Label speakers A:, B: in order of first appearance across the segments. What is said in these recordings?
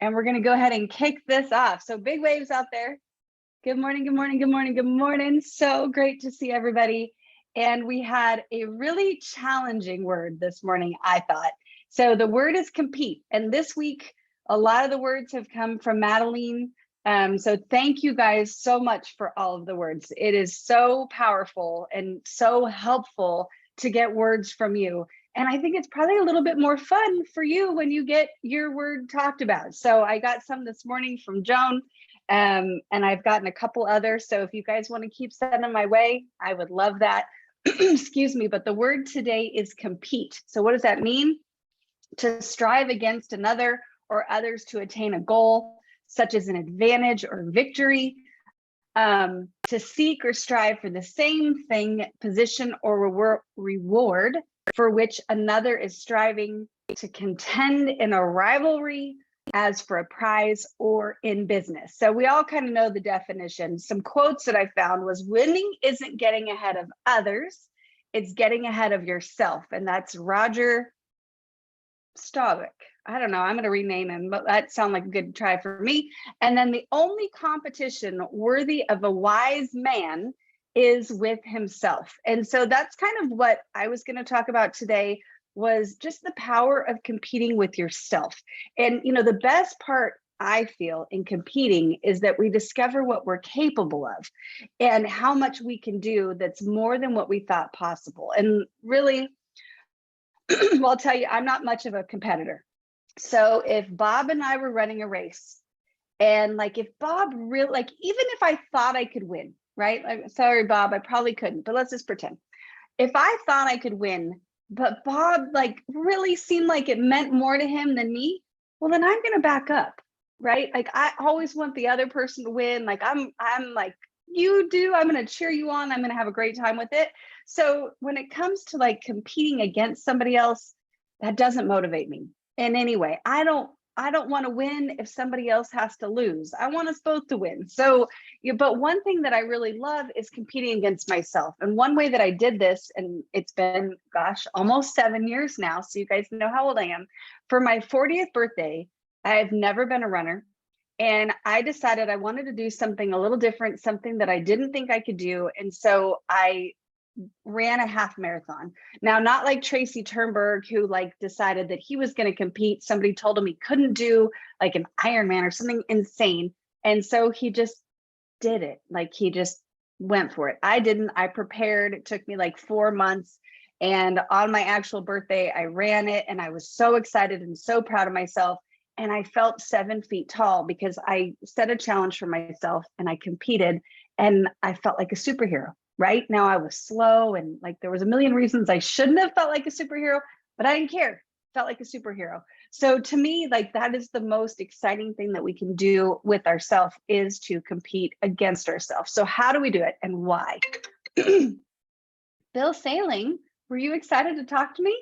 A: and we're going to go ahead and kick this off. So big waves out there. Good morning, good morning, good morning, good morning. So great to see everybody. And we had a really challenging word this morning, I thought. So the word is compete. And this week, a lot of the words have come from Madeline. So thank you guys so much for all of the words. It is so powerful and so helpful to get words from you. And I think it's probably a little bit more fun for you when you get your word talked about. So I got some this morning from Joan, and I've gotten a couple others. So if you guys want to keep sending my way, I would love that. Excuse me, but the word today is compete. So what does that mean? To strive against another or others to attain a goal, such as an advantage or victory, to seek or strive for the same thing, position, or reward for which another is striving, to contend in a rivalry as for a prize or in business. So we all kind of know the definition. Some quotes that I found was winning isn't getting ahead of others, it's getting ahead of yourself. And that's Roger Staubach. I don't know, I'm going to rename him, but that sounds like a good try for me. And then the only competition worthy of a wise man is with himself. And so that's kind of what I was going to talk about today, was just the power of competing with yourself. And, you know, the best part I feel in competing is that we discover what we're capable of and how much we can do that's more than what we thought possible. And really, well, I'll tell you, I'm not much of a competitor. So if Bob and I were running a race, and like if Bob really, like even if I thought I could win, right? Like, sorry, Bob, I probably couldn't, but let's just pretend. If I thought I could win, but Bob like really seemed like it meant more to him than me, well, then I'm gonna back up, right? Like I always want the other person to win. Like I'm like, you do, I'm gonna cheer you on, I'm gonna have a great time with it. So when it comes to like competing against somebody else, that doesn't motivate me in any way. I don't want to win if somebody else has to lose. I want us both to win. So, but one thing that I really love is competing against myself. And one way that I did this, and it's been, gosh, almost 7 years now, so you guys know how old I am. For my 40th birthday, I've never been a runner. And I decided I wanted to do something a little different, something that I didn't think I could do. And so I ran a half marathon. Now, not like Tracy Ternberg, who like decided that he was going to compete. Somebody told him he couldn't do like an Ironman or something insane. And so he just did it. Like he just went for it. I didn't. I prepared. It took me like 4 months. And on my actual birthday, I ran it. And I was so excited and so proud of myself. And I felt 7 feet tall because I set a challenge for myself and I competed and I felt like a superhero. Right now I was slow and like there was a million reasons I shouldn't have felt like a superhero, but I didn't care. Felt like a superhero. So to me, like that is the most exciting thing that we can do with ourselves, is to compete against ourselves. So how do we do it and why? Bill Sailing, were you excited to talk to me?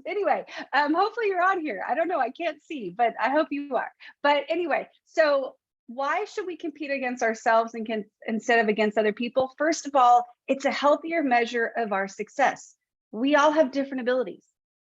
A: Anyway, hopefully you're on here. I don't know, I can't see, but I hope you are. But anyway, so why should we compete against ourselves and instead of against other people? First of all, it's a healthier measure of our success. We all have different abilities,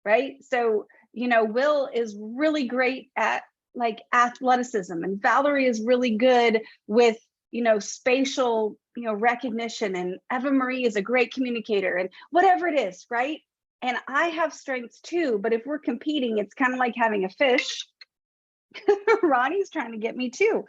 A: right? So, you know, Will is really great at like athleticism, and Valerie is really good with, you know, spatial, you know, recognition, and Eva Marie is a great communicator, and whatever it is, right? And I have strengths too, but if we're competing, it's kind of like having a fish. Ronnie's trying to get me too.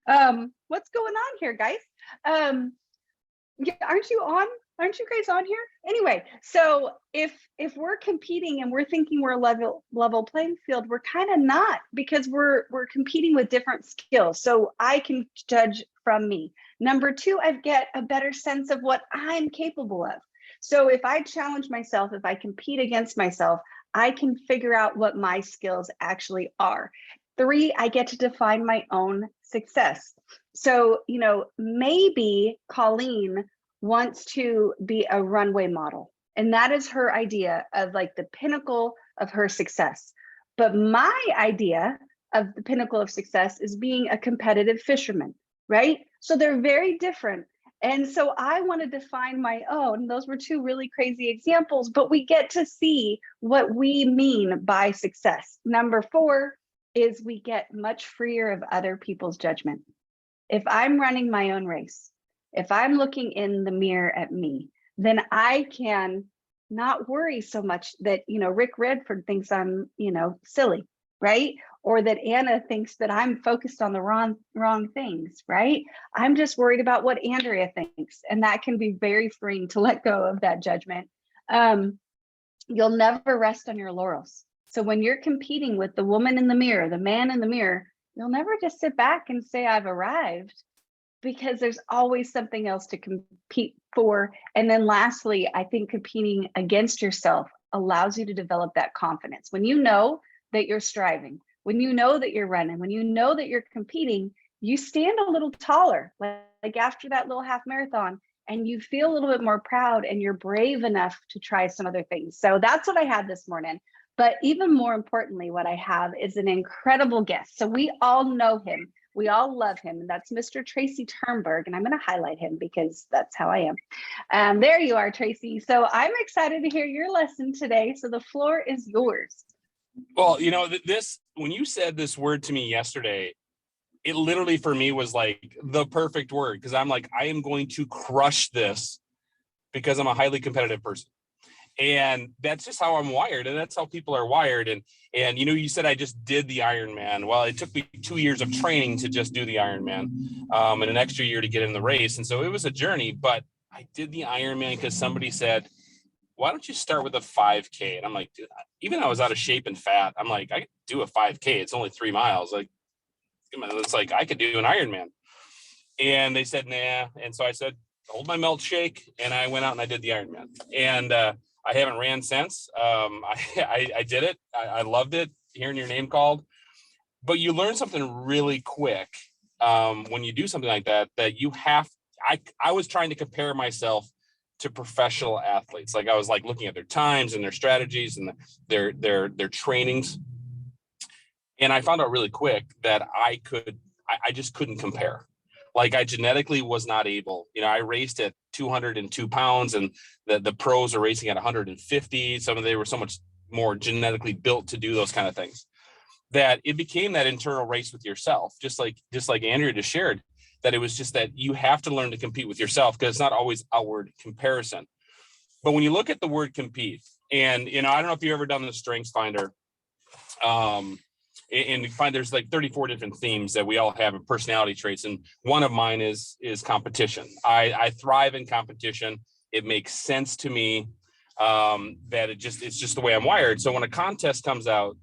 A: What's going on here, guys? Yeah, aren't you guys on here? Anyway, so if we're competing and we're thinking we're a level playing field, we're kind of not, because we're competing with different skills. So I can judge from me. Number two, I get a better sense of what I'm capable of. So if I challenge myself, if I compete against myself, I can figure out what my skills actually are. Three, I get to define my own success. So, you know, maybe Colleen wants to be a runway model, and that is her idea of like the pinnacle of her success. But my idea of the pinnacle of success is being a competitive fisherman, right? So they're very different. And so I want to define my own. Those were two really crazy examples, but we get to see what we mean by success. Number four, is we get much freer of other people's judgment. If I'm running my own race, if I'm looking in the mirror at me, then I can not worry so much that, Rick Redford thinks I'm, silly, right? Or that Anna thinks that I'm focused on the wrong things, right? I'm just worried about what Andrea thinks. And that can be very freeing to let go of that judgment. You'll never rest on your laurels. So when you're competing with the woman in the mirror, the man in the mirror, you'll never just sit back and say, I've arrived, because there's always something else to compete for. And then lastly, I think competing against yourself allows you to develop that confidence. When you know that you're striving, when you know that you're running, when you know that you're competing, you stand a little taller, like after that little half marathon, and you feel a little bit more proud, and you're brave enough to try some other things. So that's what I had this morning. But even more importantly, what I have is an incredible guest. So we all know him. We all love him. And that's Mr. Tracy Ternberg. And I'm going to highlight him because that's how I am. There you are, Tracy. So I'm excited to hear your lesson today. So the floor is yours.
B: Well, when you said this word to me yesterday, it literally for me was like the perfect word, because I'm like, I am going to crush this because I'm a highly competitive person. And that's just how I'm wired. And that's how people are wired. And you said I just did the Ironman. Well, it took me 2 years of training to just do the Ironman, and an extra year to get in the race. And so it was a journey, but I did the Ironman because somebody said, why don't you start with a 5K? And I'm like, dude, even though I was out of shape and fat, I'm like, I could do a 5K. It's only 3 miles. Like, it's like, I could do an Ironman. And they said, nah. And so I said, hold my milkshake. And I went out and I did the Ironman. And, I haven't ran since. I did it. I loved it, hearing your name called. But you learn something really quick when you do something like that, that you have. I was trying to compare myself to professional athletes. Like I was like looking at their times and their strategies and their trainings. And I found out really quick that I just couldn't compare. Like I genetically was not able. I raced at 202 pounds, and the pros are racing at 150. Some of them were so much more genetically built to do those kind of things, that it became that internal race with yourself. Just like Andrea just shared, that it was just that you have to learn to compete with yourself, because it's not always outward comparison. But when you look at the word compete, and I don't know if you've ever done the Strengths Finder, and you find there's like 34 different themes that we all have in personality traits. And one of mine is competition. I thrive in competition. It makes sense to me that it's just the way I'm wired. So when a contest comes out,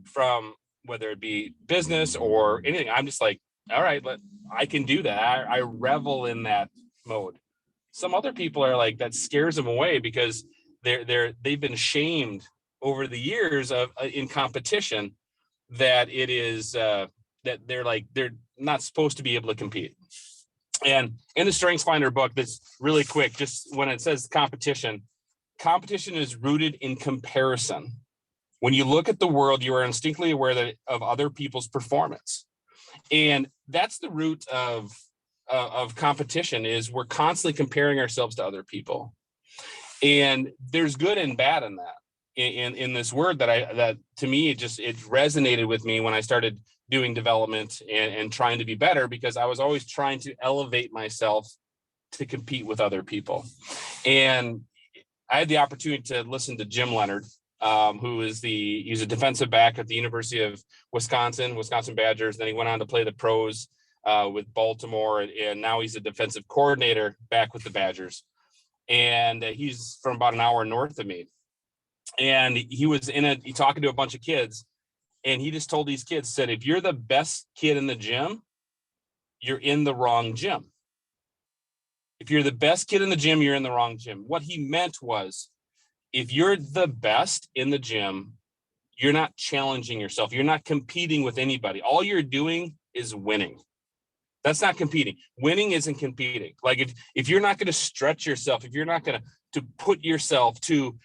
B: from whether it be business or anything, I'm just like, all right, I can do that. I revel in that mode. Some other people are like, that scares them away, because they've been shamed over the years of in competition, that it is that they're not supposed to be able to compete. And in the Strengths Finder book, that's really quick, just when it says competition is rooted in comparison. When you look at the world, you are instinctively aware of other people's performance. And that's the root of competition, is we're constantly comparing ourselves to other people. And there's good and bad in that. In this word that to me, it resonated with me when I started doing development and trying to be better, because I was always trying to elevate myself to compete with other people. And I had the opportunity to listen to Jim Leonard, he's a defensive back at the University of Wisconsin Badgers. Then he went on to play the pros with Baltimore, and now he's a defensive coordinator back with the Badgers. And he's from about an hour north of me. And he was talking to a bunch of kids, and he just told these kids, said, if you're the best kid in the gym, you're in the wrong gym. If you're the best kid in the gym, you're in the wrong gym. What he meant was, if you're the best in the gym, you're not challenging yourself. You're not competing with anybody. All you're doing is winning. That's not competing. Winning isn't competing. Like if you're not going to stretch yourself, if you're not going to put yourself to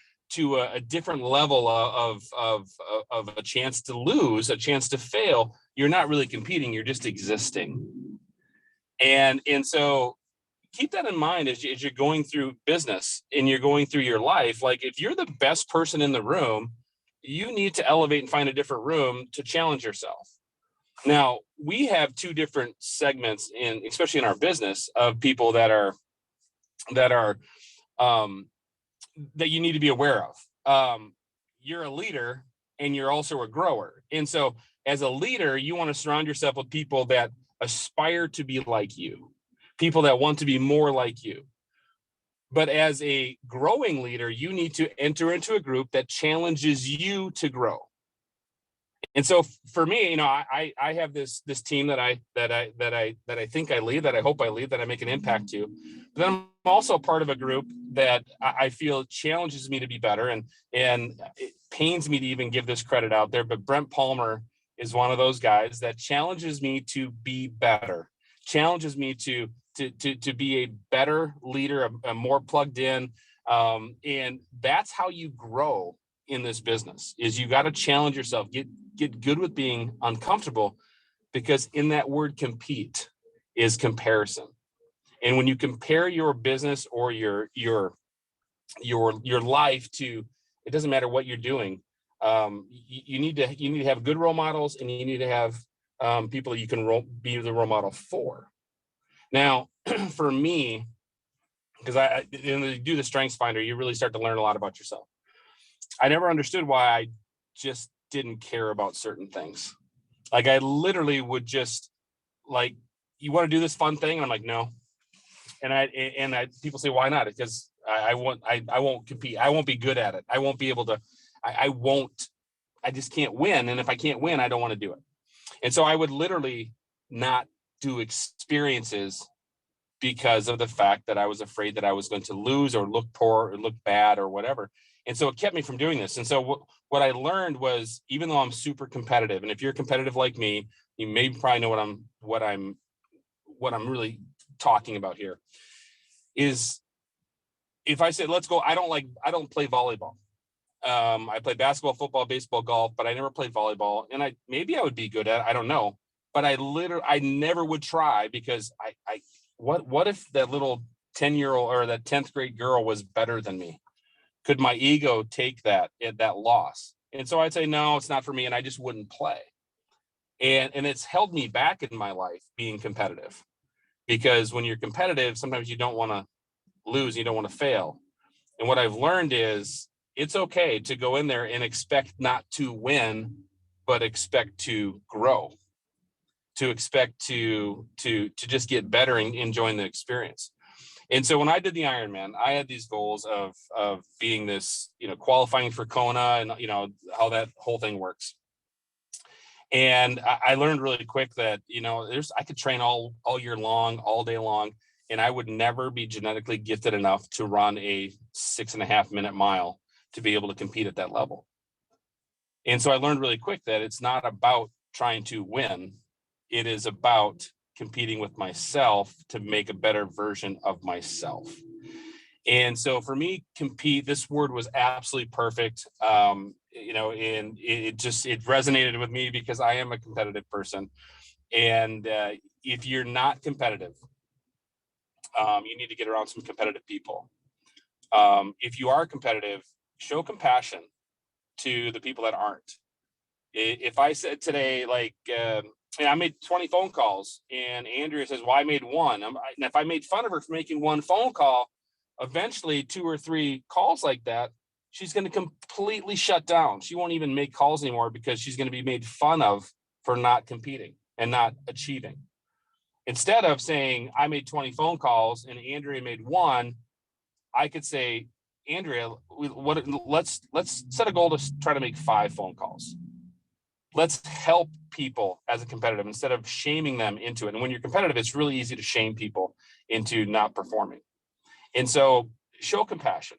B: a different level of a chance to lose, a chance to fail, you're not really competing. You're just existing. And so keep that in mind as you're going through business and you're going through your life. Like if you're the best person in the room, you need to elevate and find a different room to challenge yourself. Now, we have two different segments especially in our business, of people that are that you need to be aware of. You're a leader and you're also a grower. And so as a leader, you want to surround yourself with people that aspire to be like you, people that want to be more like you. But as a growing leader, you need to enter into a group that challenges you to grow. And so for me, I have this team that I think I lead, that I hope I lead, that I make an impact to. But then I'm also part of a group that I feel challenges me to be better, and it pains me to even give this credit out there, but Brent Palmer is one of those guys that challenges me to be better, challenges me to be a better leader, a more plugged in, and that's how you grow in this business. Is you got to challenge yourself, get good with being uncomfortable, because in that word compete is comparison. And when you compare your business or your life to, it doesn't matter what you're doing, you need to have good role models, and you need to have people you can be the role model for. Now, for me, because when you do the Strengths Finder, you really start to learn a lot about yourself. I never understood why I just didn't care about certain things. Like, I literally would just, like, you want to do this fun thing? And I'm like, no. And people say, why not? Because I won't compete. I won't be good at it. I won't be able to, I just can't win. And if I can't win, I don't want to do it. And so I would literally not do experiences because of the fact that I was afraid that I was going to lose or look poor or look bad or whatever. And so it kept me from doing this. And so what I learned was, even though I'm super competitive, and if you're competitive like me, you may probably know what I'm really talking about here, is if I say, let's go, I don't play volleyball. I play basketball, football, baseball, golf, but I never played volleyball. And maybe I would be good at it, I don't know. But I never would try, because what if that little 10-year-old or that 10th grade girl was better than me? Could my ego take that loss? And so I'd say, no, it's not for me. And I just wouldn't play. And it's held me back in my life, being competitive, because when you're competitive, sometimes you don't want to lose, you don't want to fail. And what I've learned is, it's okay to go in there and expect not to win, but expect to grow, to expect to just get better and enjoying the experience. And so when I did the Ironman, I had these goals of being this, qualifying for Kona, and how that whole thing works. And I learned really quick that, I could train all year long, all day long, and I would never be genetically gifted enough to run a 6.5 minute mile to be able to compete at that level. And so I learned really quick that it's not about trying to win. It is about competing with myself to make a better version of myself. And so for me, compete, this word was absolutely perfect. And it resonated with me, because I am a competitive person. And if you're not competitive, you need to get around some competitive people. If you are competitive, show compassion to the people that aren't. If I said today, like, I made 20 phone calls, and Andrea says, well, I made one. And if I made fun of her for making one phone call, eventually 2 or 3 calls like that, she's going to completely shut down. She won't even make calls anymore, because she's going to be made fun of for not competing and not achieving. Instead of saying, I made 20 phone calls and Andrea made one, I could say, Andrea, let's set a goal to try to make 5 phone calls. Let's help people as a competitive, instead of shaming them into it. And when you're competitive, it's really easy to shame people into not performing. And so show compassion,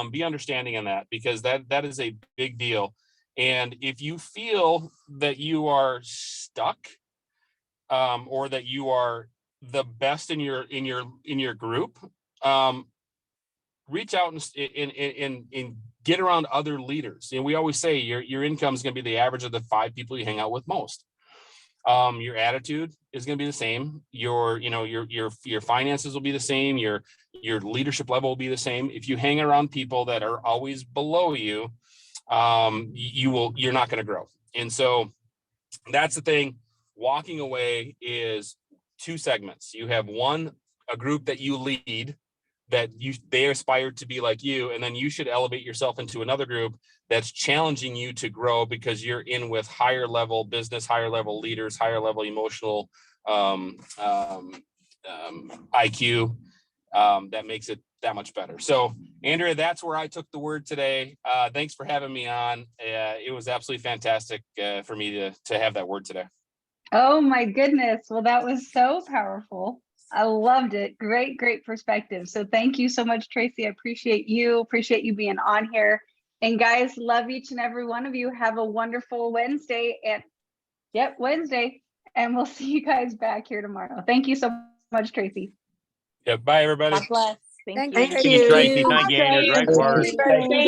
B: be understanding in that, because that is a big deal. And if you feel that you are stuck, or that you are the best in your group, reach out and get around other leaders. And we always say your income is going to be the average of the 5 people you hang out with most. Your attitude is going to be the same. Your finances will be the same. Your leadership level will be the same. If you hang around people that are always below you, you're not going to grow. And so that's the thing. Walking away is two segments. You have a group that you lead, that they aspire to be like you, and then you should elevate yourself into another group that's challenging you to grow, because you're in with higher level business, higher level leaders, higher level emotional IQ. That makes it that much better. So Andrea, that's where I took the word today. Thanks for having me on. It was absolutely fantastic for me to have that word today.
A: Oh my goodness. Well, that was so powerful. I loved it. Great, great perspective. So thank you so much, Tracy. I appreciate you being on here. And guys, love each and every one of you. Have a wonderful Wednesday. Wednesday. And we'll see you guys back here tomorrow. Thank you so much, Tracy.
B: Yeah. Bye, everybody.
C: God bless. Thank you.
D: Thank
B: Thank you, Tracy. Thank you, Andrea. Great
A: Awesome.
B: work.
A: Thank you.